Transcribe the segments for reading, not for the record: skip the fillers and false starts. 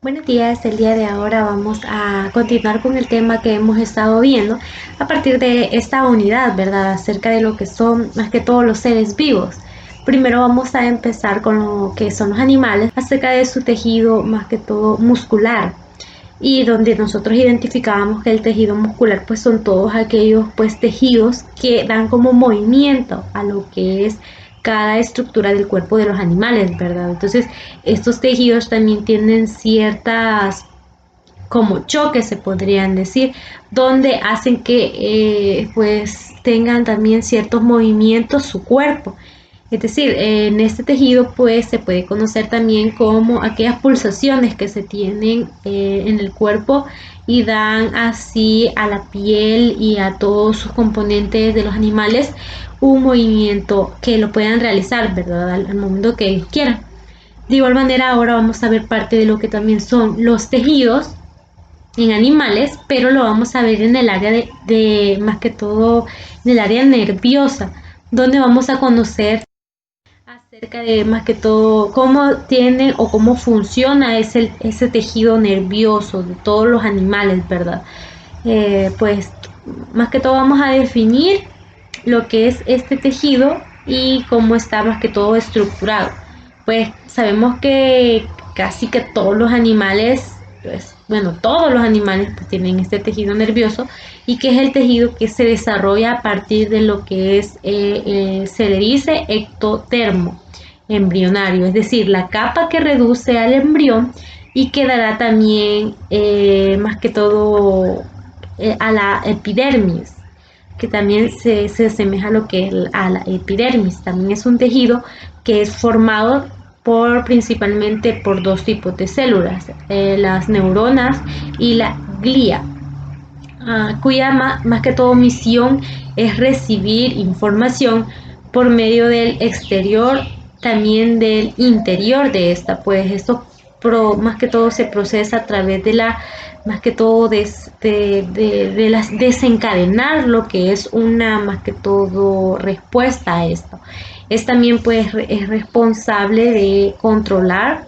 Buenos días, el día de ahora vamos a continuar con el tema que hemos estado viendo a partir de esta unidad, ¿verdad? Acerca de lo que son más que todos los seres vivos. Primero vamos a empezar con lo que son los animales, acerca de su tejido más que todo muscular y donde nosotros identificábamos que el tejido muscular pues son todos aquellos pues tejidos que dan como movimiento a lo que es cada estructura del cuerpo de los animales, ¿verdad? Entonces estos tejidos también tienen ciertas como choques se podrían decir, donde hacen que pues tengan también ciertos movimientos su cuerpo. Es decir, en este tejido pues se puede conocer también como aquellas pulsaciones que se tienen en el cuerpo y dan así a la piel y a todos sus componentes de los animales un movimiento que lo puedan realizar, ¿verdad? Al momento que ellos quieran. De igual manera, ahora vamos a ver parte de lo que también son los tejidos en animales, pero lo vamos a ver en el área de más que todo en el área nerviosa, donde vamos a conocer acerca de más que todo cómo tiene o cómo funciona ese tejido nervioso de todos los animales, ¿verdad? Pues más que todo vamos a definir lo que es este tejido y cómo está más que todo estructurado. Pues sabemos que casi que todos los animales, pues bueno, todos los animales pues, tienen este tejido nervioso y que es el tejido que se desarrolla a partir de lo que es, se le dice ectodermo embrionario, es decir, la capa que reduce al embrión y que dará también más que todo a la epidermis, que también se asemeja a lo que es a la epidermis. También es un tejido que es formado principalmente por dos tipos de células, las neuronas y la glía, cuya más que todo misión es recibir información por medio del exterior, también del interior de esta, pues esto más que todo se procesa a través de la, más que todo de las desencadenar lo que es una más que todo respuesta a esto. Es también pues es responsable de controlar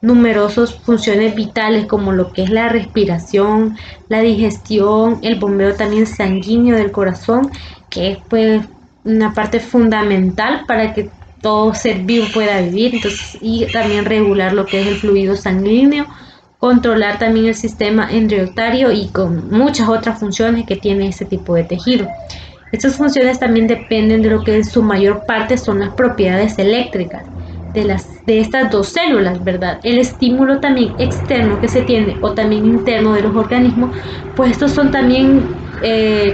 numerosas funciones vitales como lo que es la respiración, la digestión, el bombeo también sanguíneo del corazón, que es pues una parte fundamental para que todo ser vivo pueda vivir. Entonces, y también regular lo que es el fluido sanguíneo, controlar también el sistema endocrino y con muchas otras funciones que tiene este tipo de tejido. Estas funciones también dependen de lo que en su mayor parte son las propiedades eléctricas de estas dos células, ¿verdad? El estímulo también externo que se tiene o también interno de los organismos, pues estos son también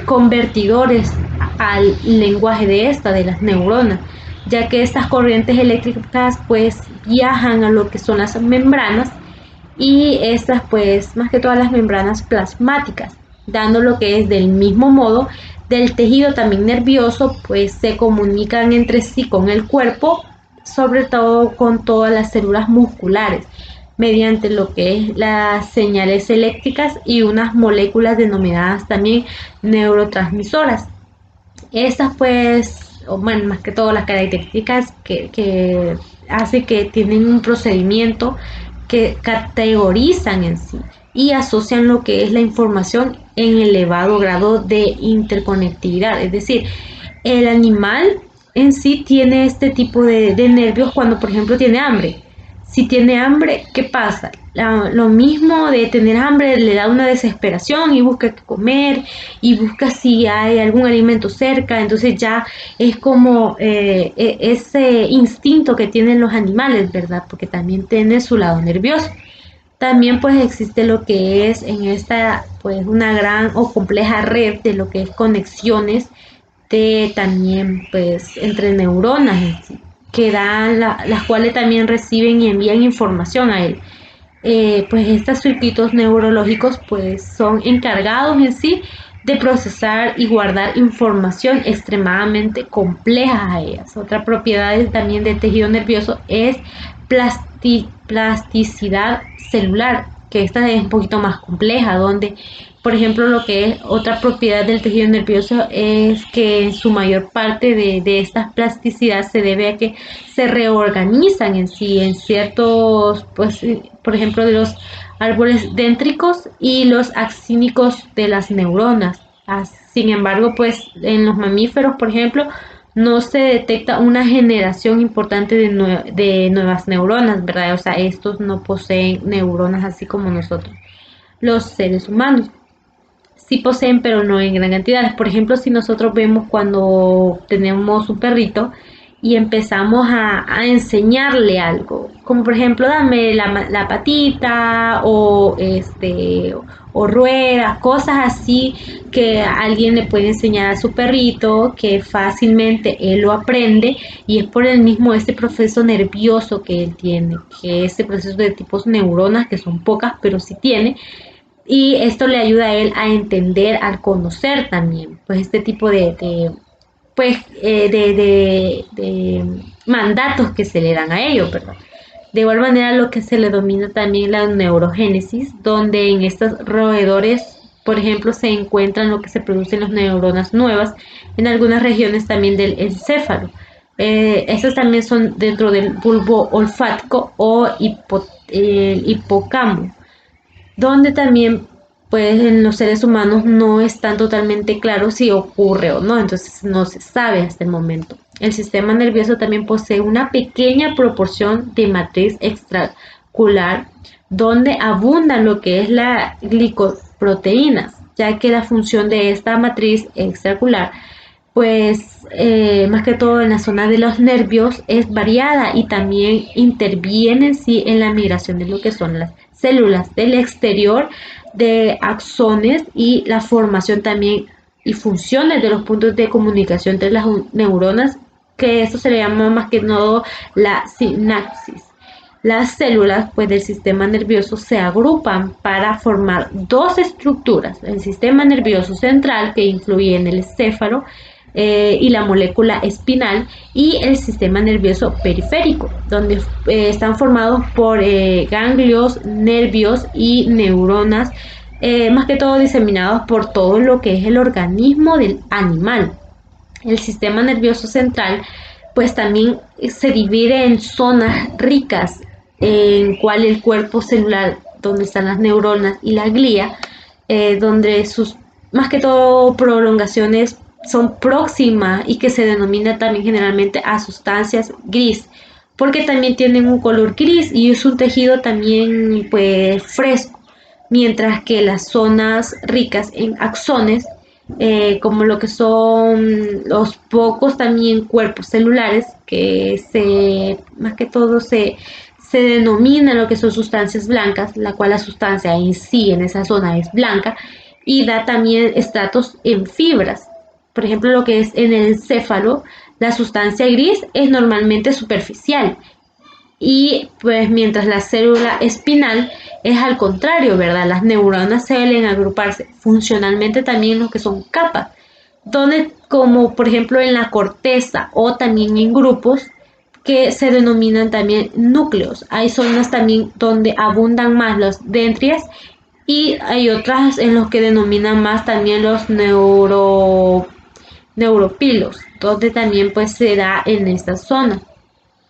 convertidores al lenguaje de las neuronas, ya que estas corrientes eléctricas pues viajan a lo que son las membranas y estas pues más que todas las membranas plasmáticas, dando lo que es del mismo modo del tejido también nervioso, pues se comunican entre sí con el cuerpo, sobre todo con todas las células musculares, mediante lo que es las señales eléctricas y unas moléculas denominadas también neurotransmisoras. Estas pues, o bueno, más que todo las características que hace que tienen un procedimiento que categorizan en sí y asocian lo que es la información en elevado grado de interconectividad. Es decir, el animal en sí tiene este tipo de nervios cuando, por ejemplo, tiene hambre. Si tiene hambre, ¿qué pasa? Lo mismo de tener hambre le da una desesperación y busca qué comer y busca si hay algún alimento cerca. Entonces ya es como ese instinto que tienen los animales, ¿verdad? Porque también tiene su lado nervioso. También pues existe lo que es en esta pues una gran o compleja red de lo que es conexiones de también pues entre neuronas en sí, que dan las cuales también reciben y envían información a él. Pues estos circuitos neurológicos pues son encargados en sí de procesar y guardar información extremadamente compleja a ellas. Otra propiedad también del tejido nervioso es plasticidad celular, que esta es un poquito más compleja, donde, por ejemplo, lo que es otra propiedad del tejido nervioso es que en su mayor parte de esta plasticidad se debe a que se reorganizan en sí, en ciertos, pues, por ejemplo, de los árboles déntricos y los axínicos de las neuronas. Sin embargo, pues en los mamíferos, por ejemplo, no se detecta una generación importante de nuevas neuronas, ¿verdad? O sea, estos no poseen neuronas así como nosotros, los seres humanos. Sí poseen, pero no en gran cantidad. Por ejemplo, si nosotros vemos cuando tenemos un perrito y empezamos a enseñarle algo, como por ejemplo, dame la patita o ruedas, cosas así que alguien le puede enseñar a su perrito, que fácilmente él lo aprende, y es por el mismo este proceso nervioso que él tiene, que este proceso de tipos neuronas, que son pocas, pero sí tiene, y esto le ayuda a él a entender, al conocer también, pues este tipo pues, de mandatos que se le dan a ellos, ¿verdad? De igual manera, lo que se le domina también la neurogénesis, donde en estos roedores, por ejemplo, se encuentran lo que se producen las neuronas nuevas en algunas regiones también del encéfalo. Estas también son dentro del bulbo olfático o el hipocampo, donde también pues en los seres humanos no están totalmente claros si ocurre o no, entonces no se sabe hasta el momento. El sistema nervioso también posee una pequeña proporción de matriz extracular donde abunda lo que es la glicoproteínas, ya que la función de esta matriz extracular pues más que todo en la zona de los nervios es variada y también interviene sí en la migración de lo que son las células del exterior de axones y la formación también y funciones de los puntos de comunicación entre las neuronas, que eso se le llama más que todo la sinapsis. Las células pues del sistema nervioso se agrupan para formar dos estructuras: el sistema nervioso central, que influye en el encéfalo, y la molécula espinal, y el sistema nervioso periférico, donde están formados por ganglios, nervios y neuronas, más que todo diseminados por todo lo que es el organismo del animal. El sistema nervioso central pues también se divide en zonas ricas en cual el cuerpo celular, donde están las neuronas y la glía, donde sus más que todo prolongaciones son próximas y que se denomina también generalmente a sustancias gris, porque también tienen un color gris y es un tejido también pues fresco, mientras que las zonas ricas en axones, como lo que son los pocos también cuerpos celulares que más que todo se denomina lo que son sustancias blancas, la cual la sustancia en sí en esa zona es blanca y da también estratos en fibras. Por ejemplo, lo que es en el encéfalo, la sustancia gris es normalmente superficial, y pues mientras la célula espinal es al contrario, ¿verdad? Las neuronas suelen agruparse funcionalmente también en lo que son capas, donde como por ejemplo en la corteza o también en grupos que se denominan también núcleos. Hay zonas también donde abundan más los dendrias y hay otras en los que denominan más también los neuropilos, donde también pues se da en esta zona.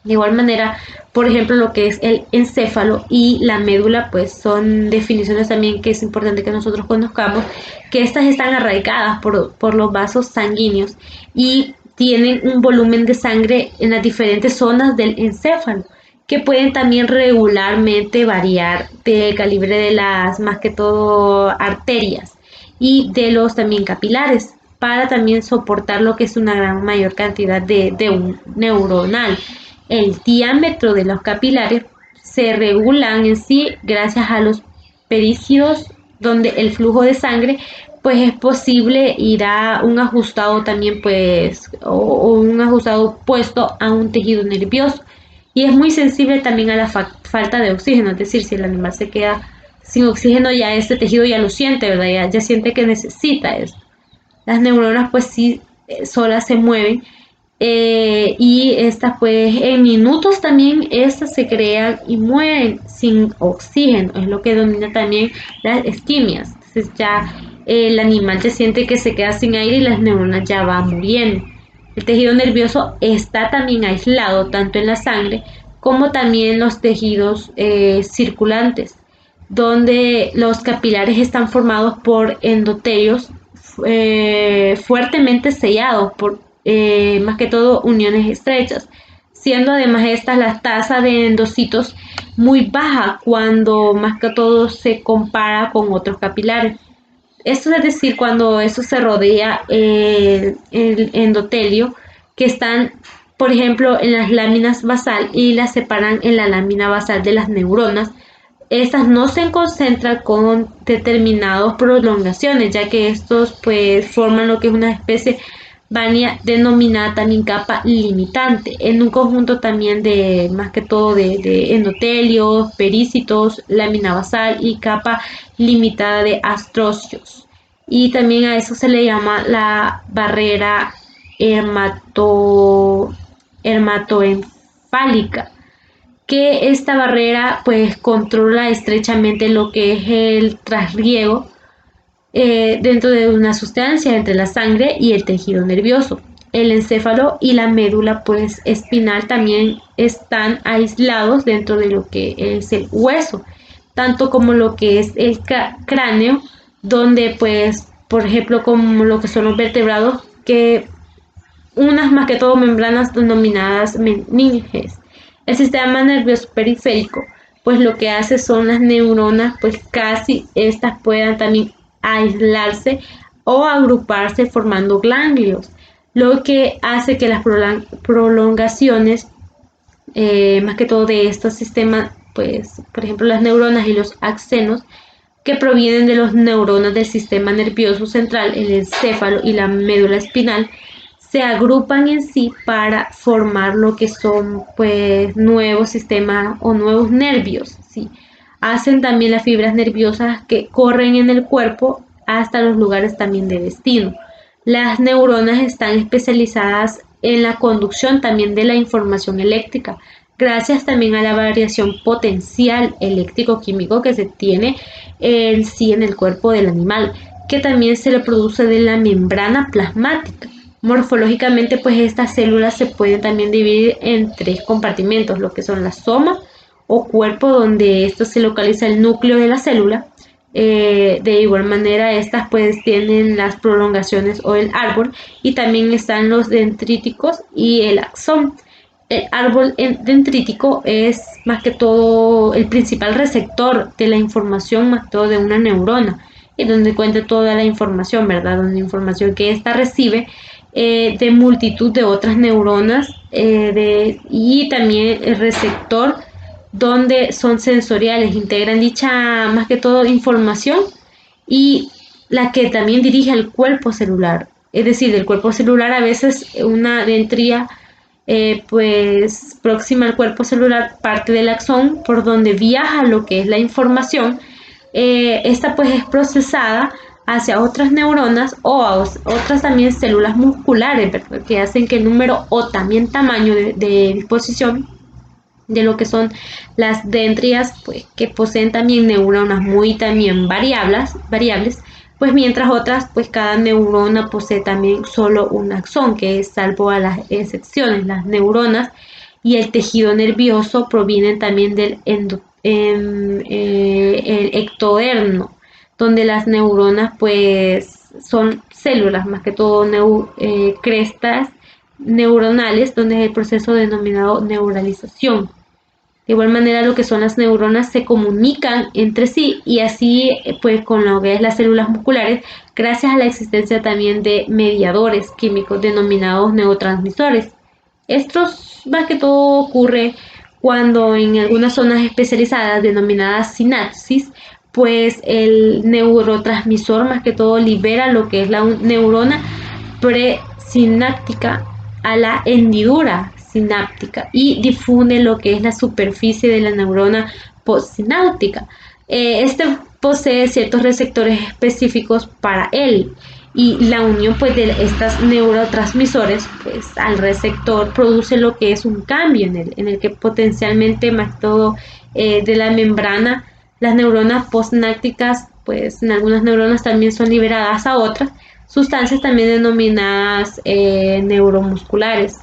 De igual manera, por ejemplo, lo que es el encéfalo y la médula, pues son definiciones también que es importante que nosotros conozcamos, que estas están arraigadas por los vasos sanguíneos y tienen un volumen de sangre en las diferentes zonas del encéfalo, que pueden también regularmente variar del calibre de las, más que todo, arterias y de los también capilares, para también soportar lo que es una gran mayor cantidad de un neuronal. El diámetro de los capilares se regulan en sí gracias a los períodos donde el flujo de sangre pues es posible ir a un ajustado también pues o un ajustado puesto a un tejido nervioso, y es muy sensible también a la falta de oxígeno, es decir, si el animal se queda sin oxígeno, ya este tejido ya lo siente, ¿verdad? Ya siente que necesita eso. Las neuronas pues sí solas se mueven y estas pues en minutos también estas se crean y mueren sin oxígeno, es lo que domina también las isquemias. Entonces ya el animal ya siente que se queda sin aire y las neuronas ya van muriendo. El tejido nervioso está también aislado tanto en la sangre como también en los tejidos circulantes, donde los capilares están formados por endotelios fuertemente sellados por más que todo uniones estrechas, siendo además estas la tasa de endocitos muy baja cuando más que todo se compara con otros capilares. Esto es decir, cuando eso se rodea el endotelio, que están, por ejemplo, en las láminas basal y las separan en la lámina basal de las neuronas. Estas no se concentran con determinadas prolongaciones, ya que estos pues forman lo que es una especie vania denominada también capa limitante, en un conjunto también de más que todo de endotelios, perícitos, lámina basal y capa limitada de astrocios. Y también a eso se le llama la barrera hermatoencefálica, que esta barrera pues controla estrechamente lo que es el trasriego dentro de una sustancia entre la sangre y el tejido nervioso. El encéfalo y la médula pues espinal también están aislados dentro de lo que es el hueso, tanto como lo que es el cráneo, donde pues por ejemplo como lo que son los vertebrados, que unas más que todo membranas denominadas meninges. El sistema nervioso periférico, pues lo que hace son las neuronas, pues casi estas puedan también aislarse o agruparse formando ganglios, lo que hace que las prolongaciones, más que todo de estos sistemas, pues por ejemplo las neuronas y los axenos, que provienen de los neuronas del sistema nervioso central, el encéfalo y la médula espinal, se agrupan en sí para formar lo que son pues nuevos sistemas o nuevos nervios, ¿sí? Hacen también las fibras nerviosas que corren en el cuerpo hasta los lugares también de destino. Las neuronas están especializadas en la conducción también de la información eléctrica, gracias también a la variación potencial eléctrico-químico que se tiene en sí en el cuerpo del animal, que también se le produce de la membrana plasmática. Morfológicamente, pues estas células se pueden también dividir en tres compartimentos, lo que son la soma o cuerpo, donde esto se localiza el núcleo de la célula. De igual manera, estas pues tienen las prolongaciones o el árbol, y también están los dendríticos y el axón. El árbol dendrítico es más que todo el principal receptor de la información, más todo de una neurona, y donde cuenta toda la información, ¿verdad? Donde información que ésta recibe de multitud de otras neuronas, y también el receptor donde son sensoriales, integran dicha más que todo información, y la que también dirige al cuerpo celular. Es decir, del cuerpo celular a veces una dentría pues próxima al cuerpo celular parte del axón por donde viaja lo que es la información. Esta pues es procesada hacia otras neuronas o a otras también células musculares, ¿verdad? Que hacen que el número o también tamaño de disposición de lo que son las dendrias, pues que poseen también neuronas muy también variables, pues mientras otras, pues cada neurona posee también solo un axón, que es salvo a las excepciones. Las neuronas y el tejido nervioso provienen también del el ectodermo, donde las neuronas pues son células, más que todo crestas neuronales, donde es el proceso denominado neuralización. De igual manera, lo que son las neuronas se comunican entre sí, y así pues con lo que es las células musculares, gracias a la existencia también de mediadores químicos denominados neurotransmisores. Esto más que todo ocurre cuando en algunas zonas especializadas denominadas sinapsis, pues el neurotransmisor más que todo libera lo que es la neurona presináptica a la hendidura sináptica y difunde lo que es la superficie de la neurona postsináptica. Este posee ciertos receptores específicos para él. y la unión pues de estas neurotransmisores pues al receptor produce lo que es un cambio en el que potencialmente más todo de la membrana, las neuronas postsinápticas pues en algunas neuronas también son liberadas a otras sustancias también denominadas neuromusculares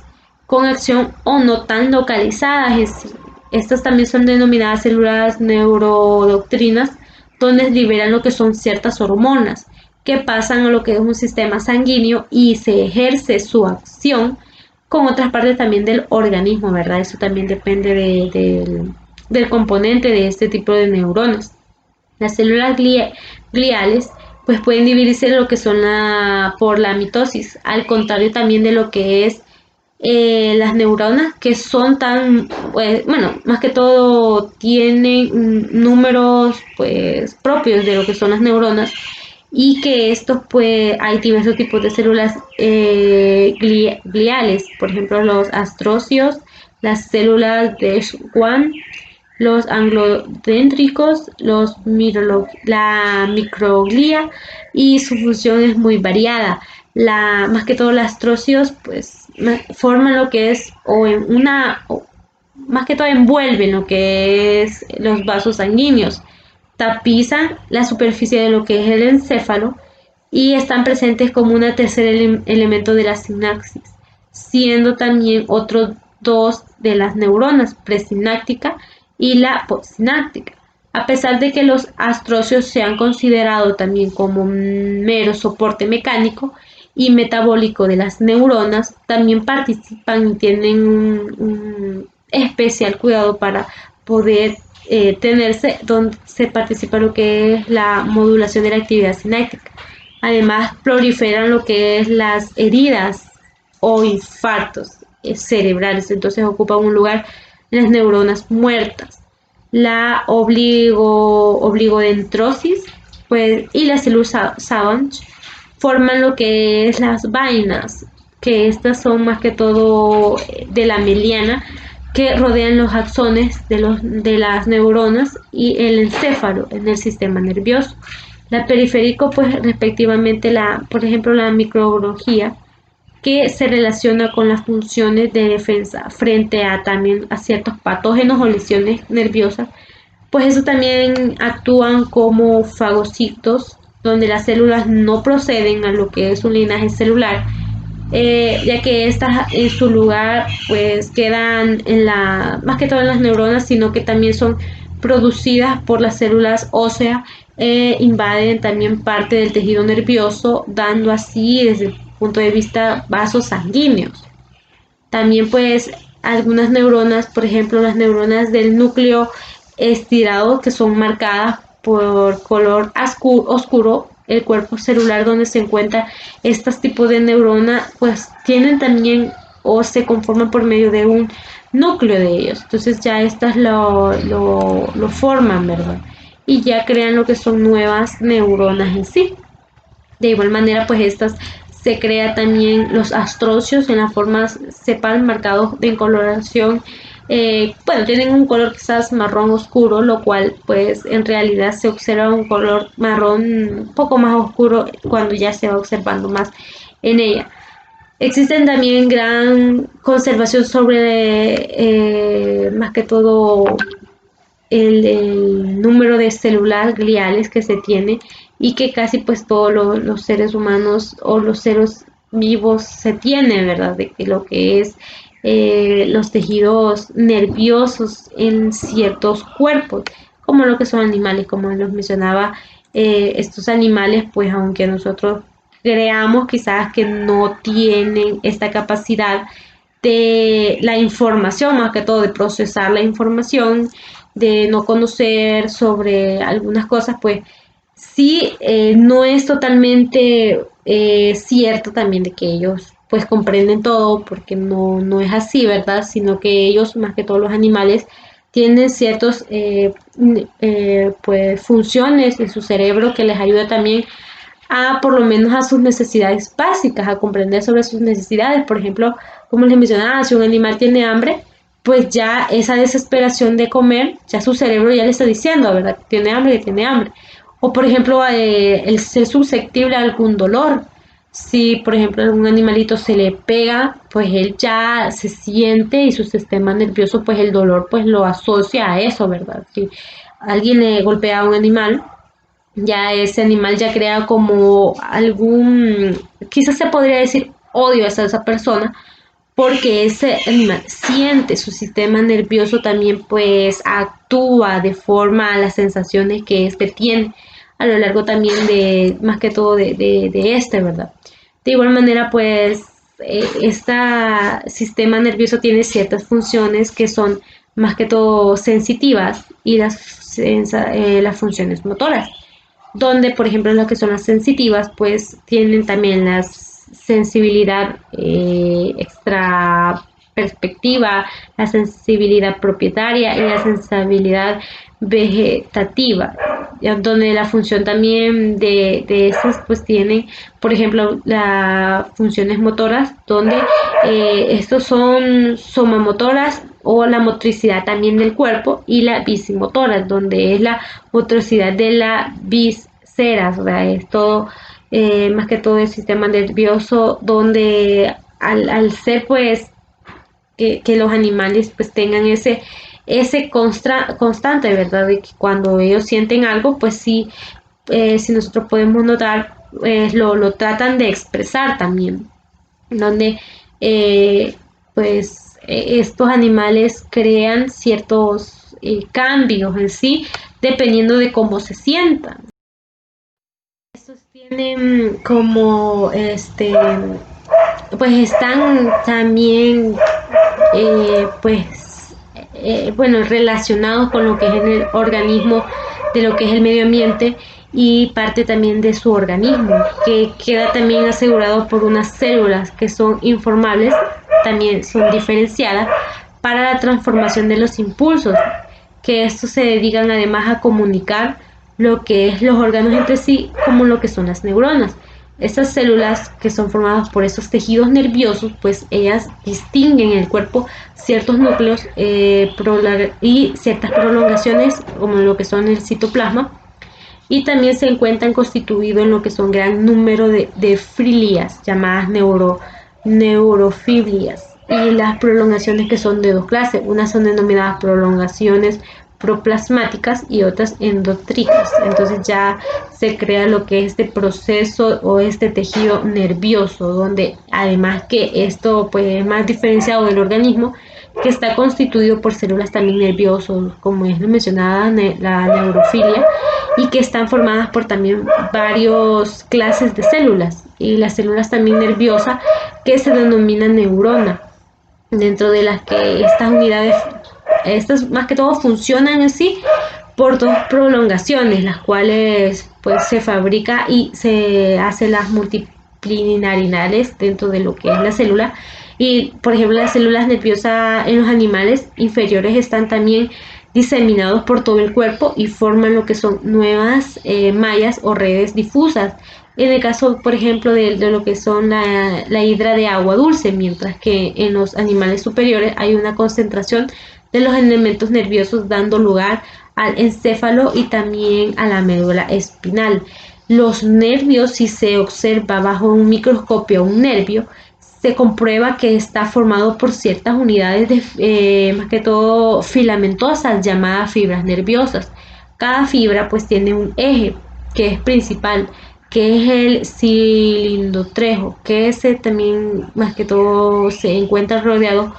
con acción o no tan localizadas. Estas también son denominadas células neurodoctrinas donde liberan lo que son ciertas hormonas que pasan a lo que es un sistema sanguíneo y se ejerce su acción con otras partes también del organismo, ¿verdad? Eso también depende del componente de este tipo de neuronas. Las células gliales pues pueden dividirse en lo que son por la mitosis, al contrario también de lo que es las neuronas que son tan, pues, bueno, más que todo tienen números pues propios de lo que son las neuronas y que estos pues hay diversos tipos de células gliales, por ejemplo los astrocios, las células de Schwann, los anglodéntricos, la microglia y su función es muy variada. Más que todo las astrocios pues forman lo que es o en más que todo envuelven lo que es los vasos sanguíneos, tapizan la superficie de lo que es el encéfalo y están presentes como un tercer elemento de la sinapsis, siendo también otros dos de las neuronas presináptica y la postsináptica. A pesar de que los astrocios se han considerado también como un mero soporte mecánico y metabólico de las neuronas, también participan y tienen un especial cuidado para poder tenerse donde se participa lo que es la modulación de la actividad sináptica. Además, proliferan lo que es las heridas o infartos cerebrales, entonces ocupan un lugar en las neuronas muertas. La obligodendrosis pues, y la célula Savant forman lo que es las vainas, que estas son más que todo de la meliana que rodean los axones de las neuronas y el encéfalo en el sistema nervioso. La periférico, pues respectivamente, por ejemplo, la microbiología, que se relaciona con las funciones de defensa frente a también a ciertos patógenos o lesiones nerviosas, pues eso también actúan como fagocitos, donde las células no proceden a lo que es un linaje celular, ya que estas en su lugar pues quedan más que todo en las neuronas, sino que también son producidas por las células óseas, invaden también parte del tejido nervioso, dando así desde el punto de vista vasos sanguíneos. También pues algunas neuronas, por ejemplo las neuronas del núcleo estirado, que son marcadas por color oscuro, el cuerpo celular donde se encuentra estos tipos de neuronas, pues tienen también o se conforman por medio de un núcleo de ellos. Entonces ya estas lo forman, ¿verdad? Y ya crean lo que son nuevas neuronas en sí. De igual manera, pues estas se crea también los astrocios en las formas sepal marcados de coloración. Bueno, tienen un color quizás marrón oscuro, lo cual pues en realidad se observa un color marrón un poco más oscuro cuando ya se va observando más en ella. Existen también gran conservación sobre más que todo el número de células gliales que se tiene y que casi pues todos los seres humanos o los seres vivos se tienen, ¿verdad? De que lo que es los tejidos nerviosos en ciertos cuerpos, como lo que son animales, como los mencionaba, estos animales pues aunque nosotros creamos quizás que no tienen esta capacidad de la información, más que todo de procesar la información, de no conocer sobre algunas cosas, pues sí, no es totalmente cierto también de que ellos pues comprenden todo, porque no es así, ¿verdad? Sino que ellos, más que todos los animales, tienen ciertos pues funciones en su cerebro que les ayuda también a por lo menos a sus necesidades básicas, a comprender sobre sus necesidades. Por ejemplo, como les mencionaba, si un animal tiene hambre, pues ya esa desesperación de comer, ya su cerebro ya le está diciendo, ¿verdad? Que tiene hambre, que tiene hambre. O por ejemplo, el ser susceptible a algún dolor. Si, por ejemplo, algún animalito se le pega, pues él ya se siente y su sistema nervioso, pues el dolor, pues lo asocia a eso, ¿verdad? Si alguien le golpea a un animal, ya ese animal ya crea como algún, quizás se podría decir odio hacia esa persona, porque ese animal siente su sistema nervioso también pues actúa de forma a las sensaciones que éste tiene a lo largo también de más que todo de este, ¿verdad? De igual manera pues este sistema nervioso tiene ciertas funciones que son más que todo sensitivas y las funciones motoras donde por ejemplo lo que son las sensitivas pues tienen también la sensibilidad extra perspectiva, la sensibilidad propietaria y la sensibilidad vegetativa, donde la función también de estas pues tienen, por ejemplo, las funciones motoras, donde estos son somamotoras o la motricidad también del cuerpo y la bisimotora, donde es la motricidad de la visceras, o sea, es todo, más que todo el sistema nervioso, donde al ser pues que los animales pues tengan ese constante, ¿verdad? De que cuando ellos sienten algo, pues sí, si nosotros podemos notar, lo tratan de expresar también, donde eh, pues estos animales crean ciertos cambios en sí, dependiendo de cómo se sientan. Estos tienen como pues están también bueno, relacionados con lo que es el organismo de lo que es el medio ambiente y parte también de su organismo, que queda también asegurado por unas células que son informables, también son diferenciadas para la transformación de los impulsos, que estos se dedican además a comunicar lo que es los órganos entre sí, como lo que son las neuronas. Estas células que son formadas por esos tejidos nerviosos, pues ellas distinguen en el cuerpo ciertos núcleos y ciertas prolongaciones, como lo que son el citoplasma, y también se encuentran constituidos en lo que son gran número de filias, llamadas neurofilias, y las prolongaciones que son de dos clases, unas son denominadas prolongaciones proplasmáticas y otras endotríticas. Entonces ya se crea lo que es este proceso o este tejido nervioso, donde además que esto pues es más diferenciado del organismo, que está constituido por células también nerviosas, como es mencionada la neurofilia, y que están formadas por también varias clases de células, y las células también nerviosas que se denominan neurona, dentro de las que estas unidades, estas más que todo funcionan así por dos prolongaciones, las cuales pues se fabrica y se hace las multiplinarinales dentro de lo que es la célula. Y por ejemplo las células nerviosas en los animales inferiores están también diseminados por todo el cuerpo y forman lo que son nuevas mallas o redes difusas. En el caso, por ejemplo, de lo que son la hidra de agua dulce, mientras que en los animales superiores hay una concentración de los elementos nerviosos dando lugar al encéfalo y también a la médula espinal. Los nervios, si se observa bajo un microscopio un nervio, se comprueba que está formado por ciertas unidades más que todo filamentosas llamadas fibras nerviosas. Cada fibra pues tiene un eje que es principal, que es el cilindrotrejo, que ese también más que todo se encuentra rodeado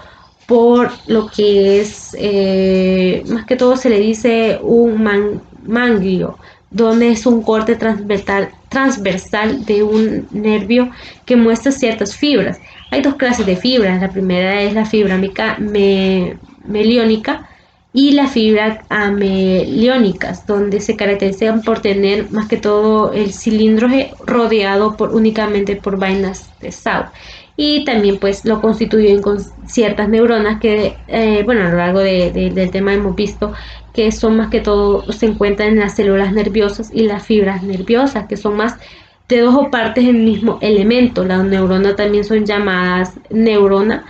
por lo que es, más que todo se le dice un manglio, donde es un corte transversal de un nervio que muestra ciertas fibras. Hay dos clases de fibras, la primera es la fibra meliónica y la fibra ameliónicas, donde se caracterizan por tener más que todo el cilindro rodeado únicamente por vainas de Sau, y también pues lo constituyen con ciertas neuronas que bueno, a lo largo del tema hemos visto que son más que todo se encuentran en las células nerviosas y las fibras nerviosas, que son más de dos o partes del mismo elemento. Las neuronas también son llamadas neurona,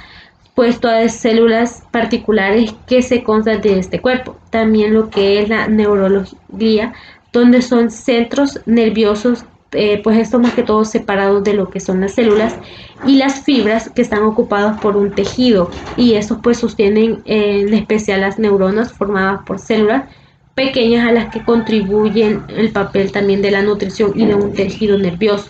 pues todas células particulares que se constan de este cuerpo. También lo que es la neurología, donde son centros nerviosos pues esto más que todo separados de lo que son las células y las fibras que están ocupados por un tejido, y estos pues sostienen en especial las neuronas formadas por células pequeñas a las que contribuyen el papel también de la nutrición y de un tejido nervioso.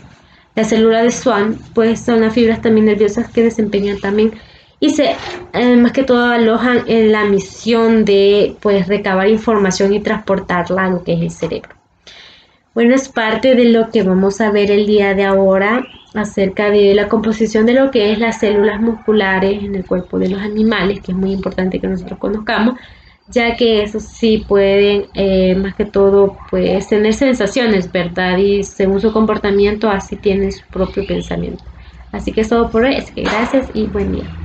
Las células de Schwann pues son las fibras también nerviosas que desempeñan también y se más que todo alojan en la misión de pues recabar información y transportarla a lo que es el cerebro. Bueno, es parte de lo que vamos a ver el día de ahora acerca de la composición de lo que es las células musculares en el cuerpo de los animales, que es muy importante que nosotros conozcamos, ya que eso sí pueden más que todo pues tener sensaciones, ¿verdad? Y según su comportamiento así tienen su propio pensamiento. Así que es todo por hoy, así que gracias y buen día.